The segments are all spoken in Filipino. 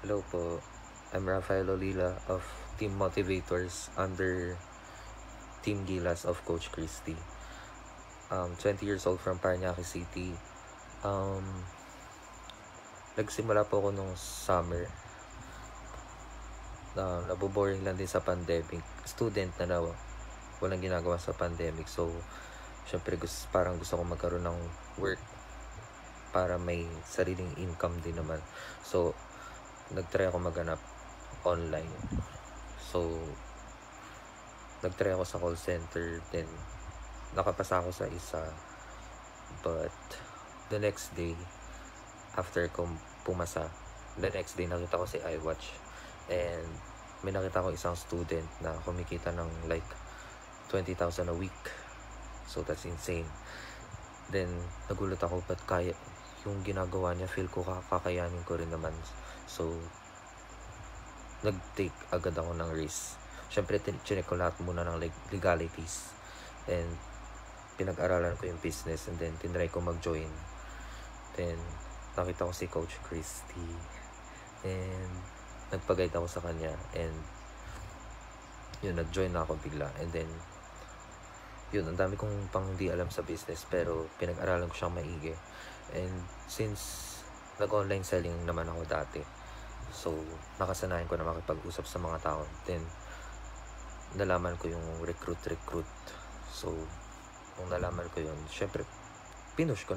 Hello po, I'm Rafael Olila of Team Motivators under Team Gilas of Coach Christy. 20 years old from Paranaque City. Nagsimula po ako nung summer. Naboboring lang din sa pandemic. Student na walang ginagawa sa pandemic. So, syempre parang gusto ko magkaroon ng work para may sariling income din naman. So, nagtry ako maghanap online. So, nagtry ako sa call center. Then, nakapasa ako sa isa. But, the next day, after ko pumasa, the next day nakita ko si iWatch. And, may nakita ko isang student na kumikita ng like 20,000 a week. So, that's insane. Then, nagulat ako, but kaya yung ginagawa niya, feel ko kakayanin ko rin naman. So, nag-take agad ako ng risk. Siyempre, chinek ko lahat muna ng legalities. And, pinag-aralan ko yung business. And then, tinry ko mag-join. Then, nakita ko si Coach Christy. And, nagpag-guide ako sa kanya. And, yun, nag-join na ako bigla. And then, yun, ang dami kong pang hindi alam sa business. Pero, pinag-aralan ko siyang maigi. And, since nag-online selling naman ako dati, so, nakasanayan ko na makipag-usap sa mga tao. Then, nalaman ko yung recruit. So, nung nalaman ko yun, syempre, pinush ko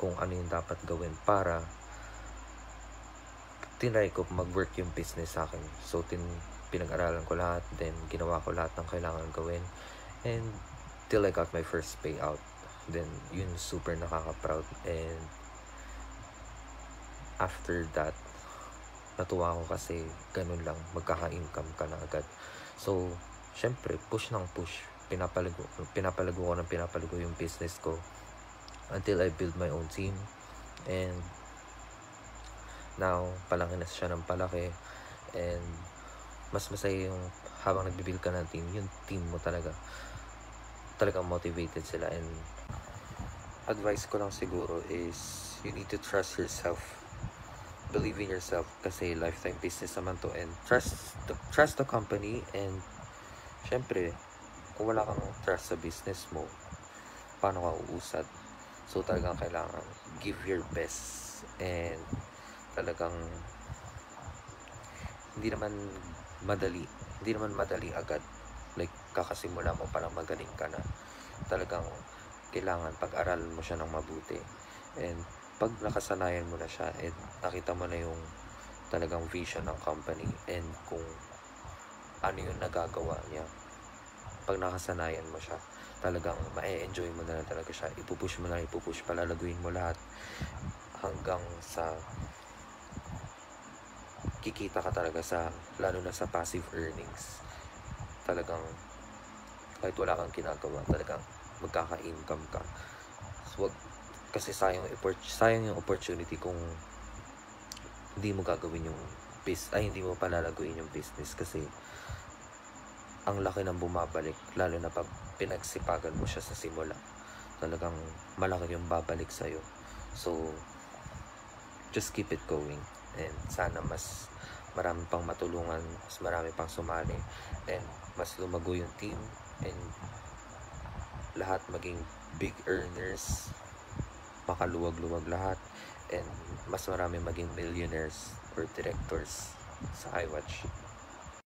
kung ano yung dapat gawin para tinry ko mag-work yung business sa akin. So, pinag-aralan ko lahat, then ginawa ko lahat ng kailangan gawin. And, till I got my first payout. Then, yun super nakaka-proud. And, after that, natuwa ako kasi ganun lang, magkaka-income ka na agad. So, syempre, push pinapalago yung business ko until I build my own team. And now, palaki na siya ng palaki. And mas masaya yung habang nagbibuild ka ng team, yung team mo talagang motivated sila. And advice ko lang siguro is you need to trust yourself. Believe in yourself kasi lifetime business naman to, and trust the company. And syempre, kung wala kang trust sa business mo, paano ka uusad? So talagang kailangan give your best. And talagang hindi naman madali agad. Like, kakasimula mo palang magaling ka na. Talagang kailangan pag-aralan mo siya ng mabuti. And pag nakasanayan mo na siya, and nakita mo na yung talagang vision ng company and kung ano yung nagagawa niya, pag nakasanayan mo siya, talagang ma-enjoy mo na talaga siya. Ipupush, palalaguin mo lahat hanggang sa kikita ka talaga lalo na sa passive earnings. Talagang kahit wala kang ginagawa, talagang magkaka-income ka. So, kasi sayang yung opportunity kung hindi mo gagawin yung hindi mo palalaguin yung business, kasi ang laki ng bumabalik, lalo na pag pinagsipagan mo siya sa simula. Talagang malaki yung babalik sa'yo. So, just keep it going. And sana mas marami pang matulungan, mas marami pang sumali, and mas lumago yung team, and lahat maging big earners, makaluwag-luwag lahat, and mas marami maging millionaires or directors sa iWatch.